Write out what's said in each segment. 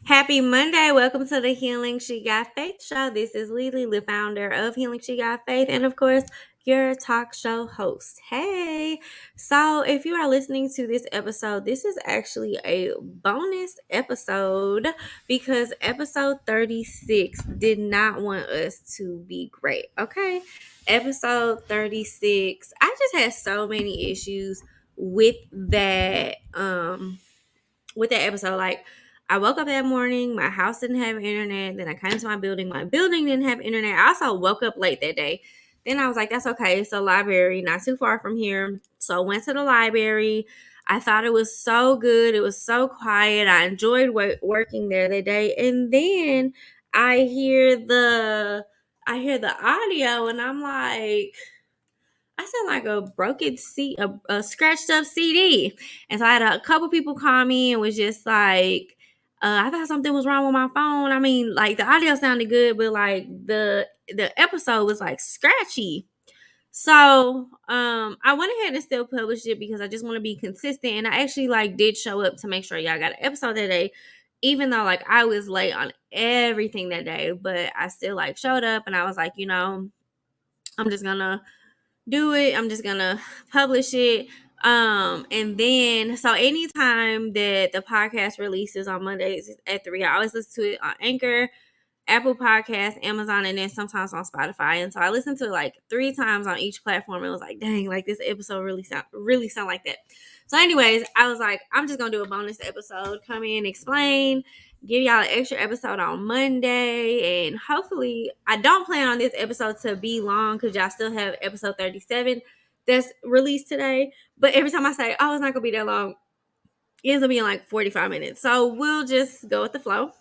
Happy Monday. Welcome to the Healing She Got Faith show. This is Lily, the founder of Healing She Got Faith, and of course, your talk show host. Hey, so if you are listening to this episode, this is actually a bonus episode because episode 36 did not want us to be great. Okay, episode 36, I just had so many issues with that episode. Like, I woke up that morning, my house didn't have internet. Then I came to my building didn't have internet. I also woke up late that day. Then I was like, that's okay. It's a library, not too far from here. So I went to the library. I thought it was so good. It was so quiet. I enjoyed working there that day. And then I hear the audio, and I'm like, I sound like a broken a scratched up CD. And so I had a couple people call me and was just like, I thought something was wrong with my phone. I mean, like the audio sounded good, but like the episode was like scratchy. So I went ahead and still published it because I just want to be consistent. And I actually like did show up to make sure y'all got an episode that day, even though like I was late on everything that day. But I still like showed up, and I was like, I'm just gonna do it. I'm just gonna publish it. And then so anytime that the podcast releases on Mondays at 3, I always listen to it on Anchor, Apple Podcasts, Amazon, and then sometimes on Spotify. And so I listened to it like 3 times on each platform. It was like, dang, like this episode really sound like that. So, anyways, I was like, I'm just gonna do a bonus episode, come in, explain, give y'all an extra episode on Monday, and hopefully, I don't plan on this episode to be long because y'all still have episode 37 that's released today. But every time I say, oh, it's not gonna be that long, it ends up being like 45 minutes. So we'll just go with the flow.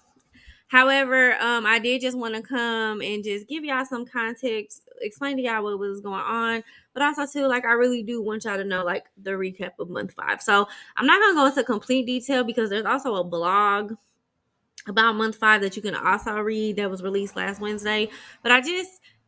However, I did just want to come and just give y'all some context, explain to y'all what was going on, but also too, like, I really do want y'all to know like the recap of month 5. So I'm not gonna go into complete detail because there's also a blog about month 5 that you can also read that was released last Wednesday. But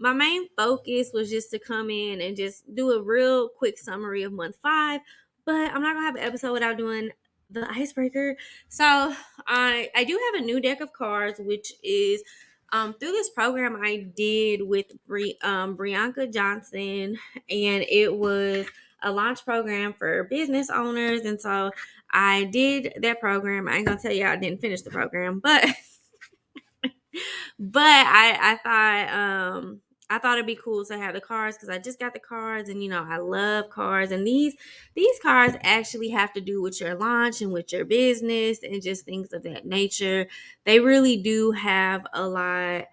my main focus was just to come in and just do a real quick summary of month 5. But I'm not gonna have an episode without doing the icebreaker. So I do have a new deck of cards, which is through this program I did with Brianca Johnson, and it was a launch program for business owners. And so I did that program. I ain't gonna tell you I didn't finish the program, but I thought it'd be cool to have the cards because I just got the cards, and I love cards. And these cards actually have to do with your launch and with your business and just things of that nature. They really do have a lot.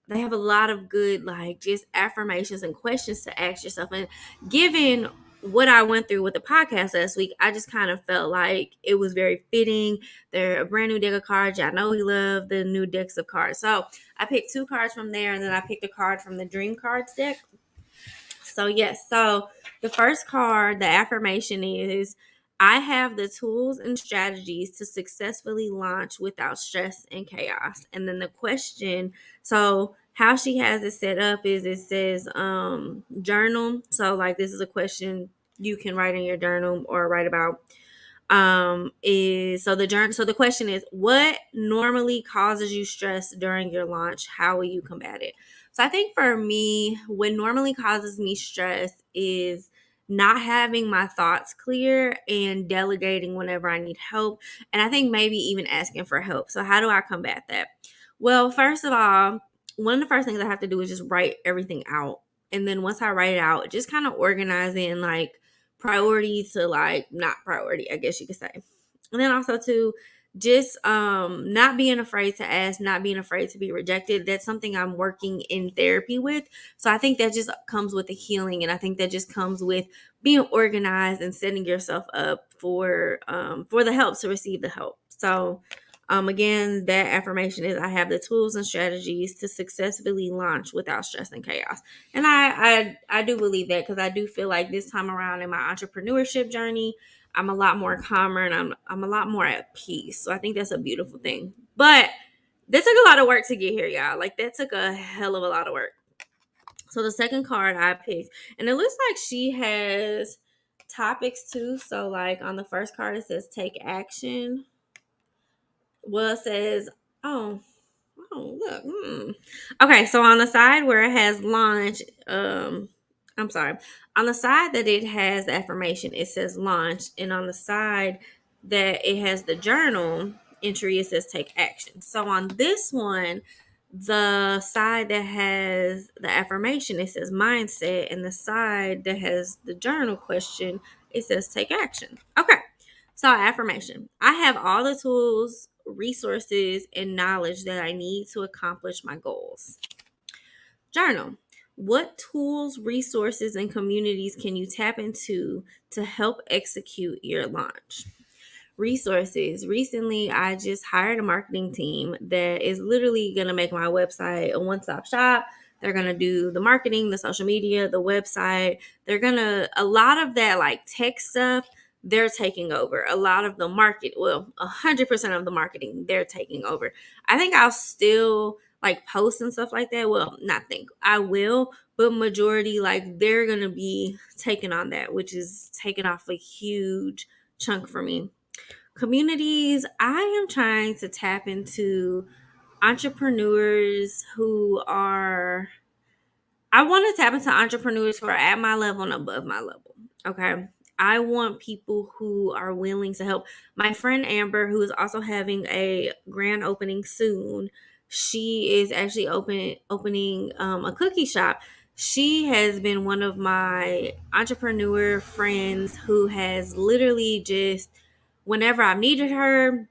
They have a lot of good, like, just affirmations and questions to ask yourself. And given what I went through with the podcast last week, I just kind of felt like it was very fitting. They're a brand new deck of cards. I know we love the new decks of cards. So I picked 2 cards from there, and then I picked a card from the Dream Cards deck. So, yes. So, the first card, the affirmation is, I have the tools and strategies to successfully launch without stress and chaos. And then the question, so how she has it set up is, it says journal. So, like, this is a question you can write in your journal or write about. So the question is, what normally causes you stress during your launch? How will you combat it? So I think for me, what normally causes me stress is not having my thoughts clear and delegating whenever I need help. And I think maybe even asking for help. So how do I combat that? Well, first of all, one of the first things I have to do is just write everything out. And then once I write it out, just kind of organize it in like priority to like not priority, I guess you could say. And then also to just not being afraid to ask, not being afraid to be rejected. That's something I'm working in therapy with. So I think that just comes with the healing, and I think that just comes with being organized and setting yourself up for the help, to receive the help. So again, that affirmation is, I have the tools and strategies to successfully launch without stress and chaos. And I do believe that, because I do feel like this time around in my entrepreneurship journey, I'm a lot more calmer, and I'm a lot more at peace. So I think that's a beautiful thing. But that took a lot of work to get here, y'all. Like, that took a hell of a lot of work. So the second card I picked, and it looks like she has topics too. So like on the first card, it says take action. Well, it says Oh, oh, look. Okay, so on the side where it has launch, I'm sorry. On the side that it has the affirmation, it says launch, and on the side that it has the journal entry, it says take action. So on this one, the side that has the affirmation, it says mindset, and the side that has the journal question, it says take action. Okay. So, affirmation. I have all the tools, resources, and knowledge that I need to accomplish my goals. Journal. What tools, resources, and communities can you tap into to help execute your launch? Resources. Recently, I just hired a marketing team that is literally going to make my website a one stop shop. They're going to do the marketing, the social media, the website. They're going to, a lot of that like tech stuff, they're taking over. A lot of the market, well, 100% of the marketing, they're taking over. I think I'll still like post and stuff like that. Well, not think, I will, but majority, like they're going to be taking on that, which is taking off a huge chunk for me. Communities, I am trying to tap into entrepreneurs who are, I want to tap into entrepreneurs who are at my level and above my level. Okay. I want people who are willing to help. My friend Amber, who is also having a grand opening soon, she is actually opening a cookie shop. She has been one of my entrepreneur friends who has literally just, whenever I've needed her,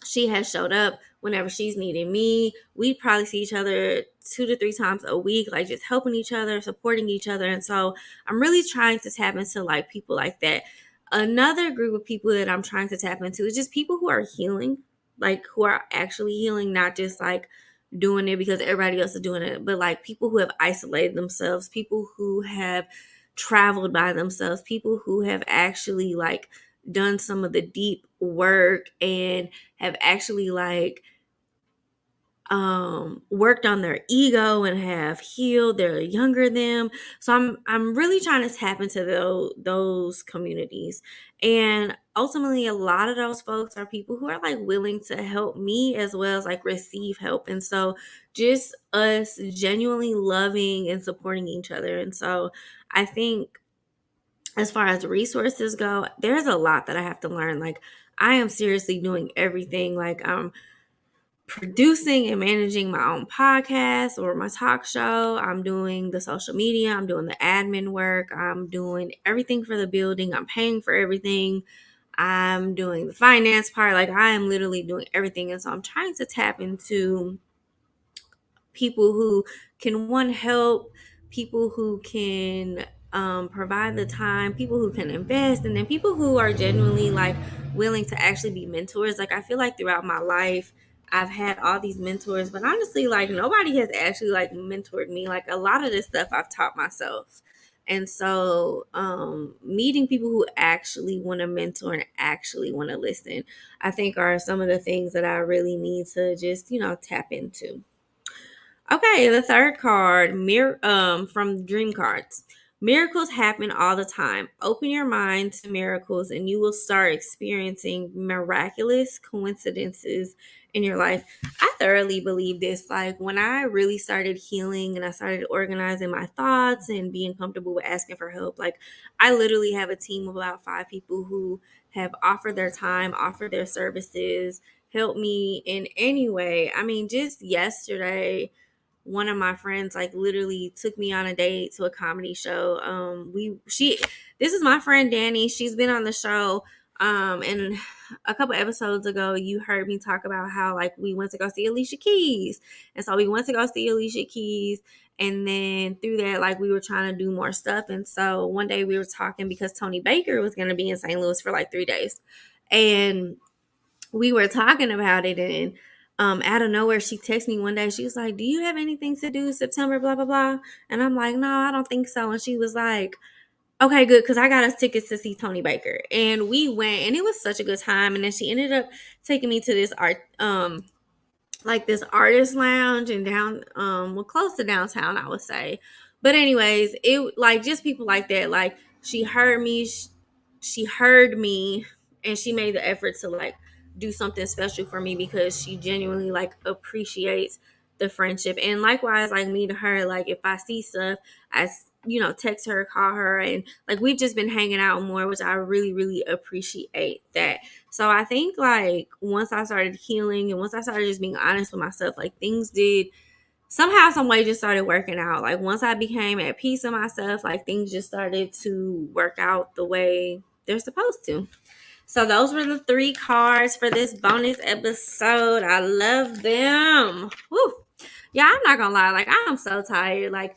she has showed up. Whenever she's needing me, we probably see each other 2 to 3 times a week, like just helping each other, supporting each other. And so I'm really trying to tap into like people like that. Another group of people that I'm trying to tap into is just people who are healing, like who are actually healing, not just like doing it because everybody else is doing it, but like people who have isolated themselves, people who have traveled by themselves, people who have actually like done some of the deep work and have actually like worked on their ego and have healed their younger them. So I'm really trying to tap into those communities. And ultimately a lot of those folks are people who are like willing to help me as well as like receive help. And so just us genuinely loving and supporting each other. And so I think as far as resources go, there's a lot that I have to learn. Like I am seriously doing everything. Like I'm producing and managing my own podcast or my talk show. I'm doing the social media. I'm doing the admin work. I'm doing everything for the building. I'm paying for everything. I'm doing the finance part. Like I am literally doing everything. And so I'm trying to tap into people who can one help, people who can provide the time, people who can invest, and then people who are genuinely like willing to actually be mentors. Like I feel like throughout my life I've had all these mentors, but honestly like nobody has actually like mentored me. Like a lot of this stuff I've taught myself. And so meeting people who actually want to mentor and actually want to listen, I think are some of the things that I really need to just, tap into. Okay, the third card, from Dream Cards. Miracles happen all the time. Open your mind to miracles and you will start experiencing miraculous coincidences in your life. I thoroughly believe this. Like when I really started healing and I started organizing my thoughts and being comfortable with asking for help, like I literally have a team of about 5 people who have offered their time, offered their services, helped me in any way. I mean, just yesterday, one of my friends like literally took me on a date to a comedy show. This is my friend Danny. She's been on the show. And a couple episodes ago, you heard me talk about how like we went to go see Alicia Keys. And so we went to go see Alicia Keys. And then through that, like we were trying to do more stuff. And so one day we were talking because Tony Baker was going to be in St. Louis for like 3 days. And we were talking about it, and out of nowhere she texted me one day. She was like, do you have anything to do September, blah blah blah? And I'm like, no, I don't think so. And she was like, okay, good, because I got us tickets to see Tony Baker. And we went and it was such a good time. And then she ended up taking me to this this artist lounge and down well, close to downtown, I would say. But anyways, it like just people like that. Like she heard me, she heard me, and she made the effort to like do something special for me because she genuinely like appreciates the friendship. And likewise, like me to her, like if I see stuff, I text her, call her, and like we've just been hanging out more, which I really, really appreciate that. So I think like once I started healing and once I started just being honest with myself, like things did somehow, some way just started working out. Like once I became at peace with myself, like things just started to work out the way they're supposed to. So those were the 3 cards for this bonus episode. I love them. Woo. Yeah, I'm not gonna lie. Like I'm so tired. Like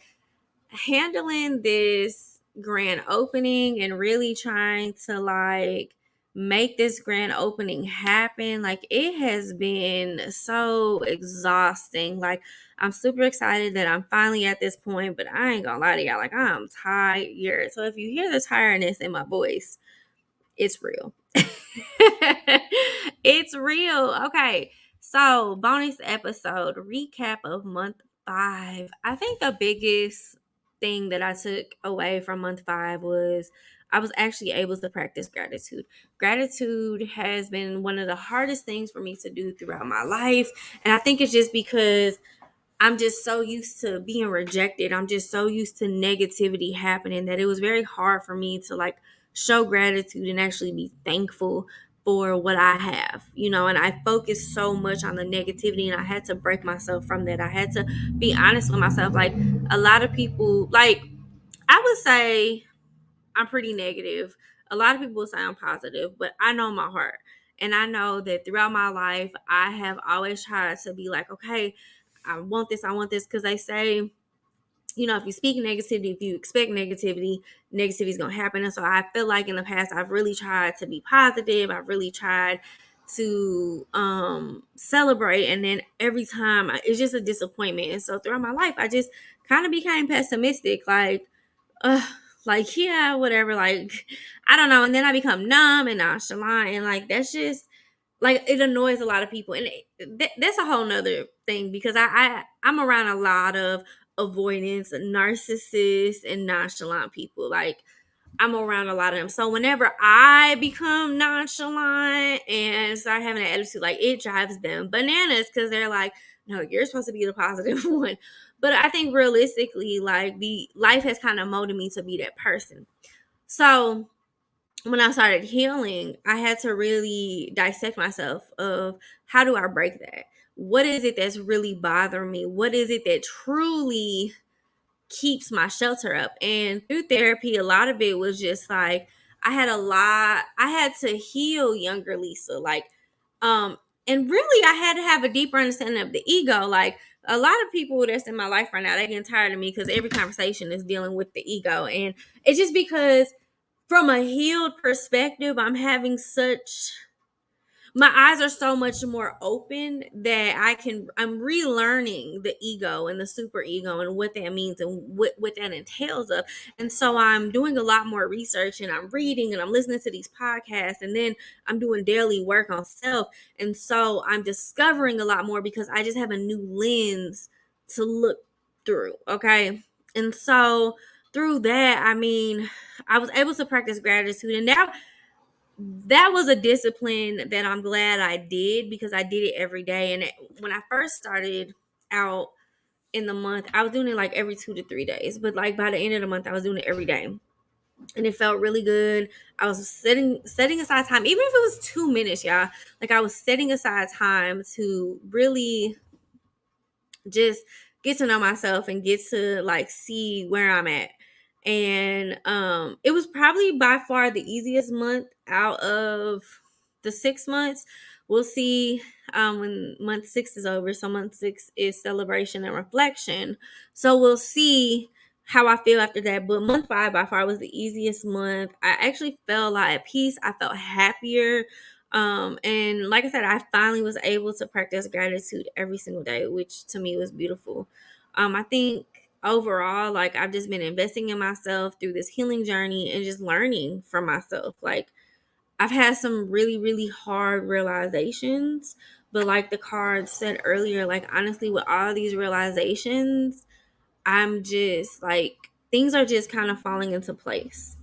handling this grand opening and really trying to like make this grand opening happen, like it has been so exhausting. Like I'm super excited that I'm finally at this point, but I ain't gonna lie to y'all, like I'm tired. So if you hear the tiredness in my voice, it's real. It's real. Okay. So, bonus episode recap of month 5. I think the biggest thing that I took away from month 5 was I was actually able to practice gratitude. Gratitude has been one of the hardest things for me to do throughout my life. And I think it's just because I'm just so used to being rejected. I'm just so used to negativity happening that it was very hard for me to like show gratitude and actually be thankful for what I have, and I focused so much on the negativity and I had to break myself from that. I had to be honest with myself. Like a lot of people, like I would say I'm pretty negative. A lot of people will say I'm positive, but I know my heart. And I know that throughout my life, I have always tried to be like, okay, I want this. Because they say, if you speak negativity, if you expect negativity is going to happen. And so I feel like in the past, I've really tried to be positive. I've really tried to celebrate. And then every time it's just a disappointment. And so throughout my life, I just kind of became pessimistic. Uh, like, yeah, whatever. Like, I don't know. And then I become numb and nonchalant. And like, that's just like, it annoys a lot of people. And that's a whole nother thing because I'm around a lot of avoidance, narcissists, and nonchalant people. Like, I'm around a lot of them. So whenever I become nonchalant and start having an attitude, like it drives them bananas because they're like, no, you're supposed to be the positive one. But I think realistically, like the life has kind of molded me to be that person. So when I started healing, I had to really dissect myself of how do I break that? What is it that's really bothering me? What is it that truly keeps my shelter up? And through therapy, a lot of it was just like I had to heal younger Lisa. Um, and really I had to have a deeper understanding of the ego. Like a lot of people that's in my life right now, they getting tired of me because every conversation is dealing with the ego. And it's just because from a healed perspective, my eyes are so much more open that I'm relearning the ego and the super ego and what that means and what that entails of. And so I'm doing a lot more research and I'm reading and I'm listening to these podcasts and then I'm doing daily work on self. And so I'm discovering a lot more because I just have a new lens to look through. Okay. And so through that, I mean, I was able to practice gratitude, and that was a discipline that I'm glad I did because I did it every day. And when I first started out in the month, I was doing it like every 2 to 3 days. But like by the end of the month, I was doing it every day, and it felt really good. I was setting aside time, even if it was 2 minutes, y'all. Like I was setting aside time to really just get to know myself and get to like see where I'm at. And it was probably by far the easiest month out of the 6 months. We'll see when month 6 is over. So month 6 is celebration and reflection. So we'll see how I feel after that. But month 5 by far was the easiest month. I actually felt a lot at peace. I felt happier. And like I said, I finally was able to practice gratitude every single day, which to me was beautiful. I think overall, like I've just been investing in myself through this healing journey and just learning from myself. Like I've had some really, really hard realizations, but like the card said earlier, like honestly, with all these realizations, I'm just like things are just kind of falling into place.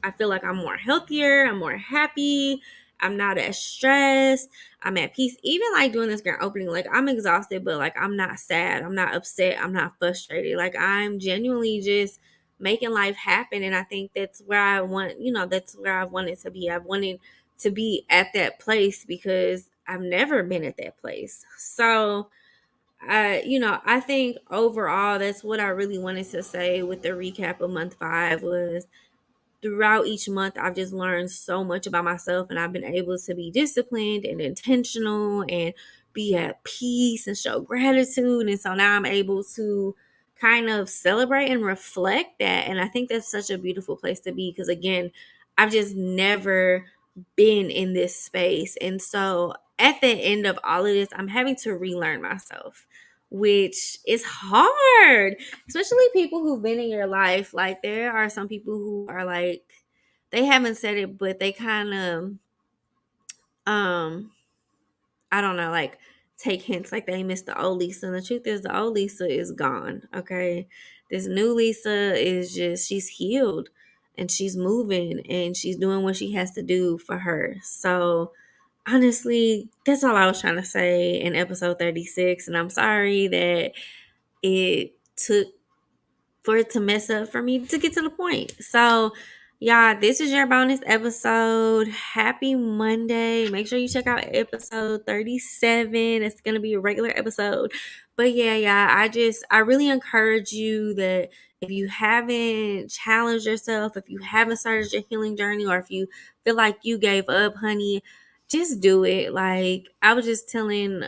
I feel like I'm more healthier, I'm more happy. I'm not as stressed. I'm at peace. Even like doing this grand opening, like I'm exhausted, but like I'm not sad. I'm not upset. I'm not frustrated. Like I'm genuinely just making life happen. And I think that's where I want, that's where I wanted to be. I've wanted to be at that place because I've never been at that place. So I think overall that's what I really wanted to say with the recap of month 5 was throughout each month, I've just learned so much about myself, and I've been able to be disciplined and intentional and be at peace and show gratitude. And so now I'm able to kind of celebrate and reflect that. And I think that's such a beautiful place to be because, again, I've just never been in this space. And so at the end of all of this, I'm having to relearn myself, which is hard, especially people who've been in your life. Like there are some people who are like, they haven't said it, but they kind of um I don't know, like take hints, like they miss the old Lisa. And the truth is the old Lisa is gone. Okay. This new Lisa is just, she's healed and she's moving and she's doing what she has to do for her. So honestly, that's all I was trying to say in episode 36. And I'm sorry that it took for it to mess up for me to get to the point. So, y'all, this is your bonus episode. Happy Monday. Make sure you check out episode 37. It's going to be a regular episode. But yeah, I really encourage you that if you haven't challenged yourself, if you haven't started your healing journey, or if you feel like you gave up, honey, just do it. Like I was just telling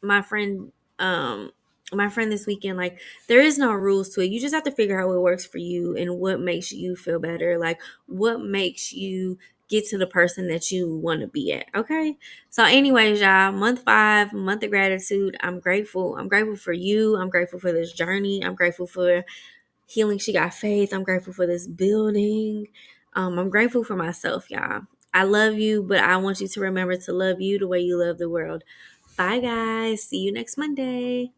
my friend my friend this weekend, like there is no rules to it. You just have to figure out what works for you and what makes you feel better, like what makes you get to the person that you want to be at. Okay, so anyways, y'all, month 5, month of gratitude. I'm grateful for you. I'm grateful for this journey. I'm grateful for healing She Got Faith. I'm grateful for this building. I'm grateful for myself, y'all. I love you, but I want you to remember to love you the way you love the world. Bye, guys. See you next Monday.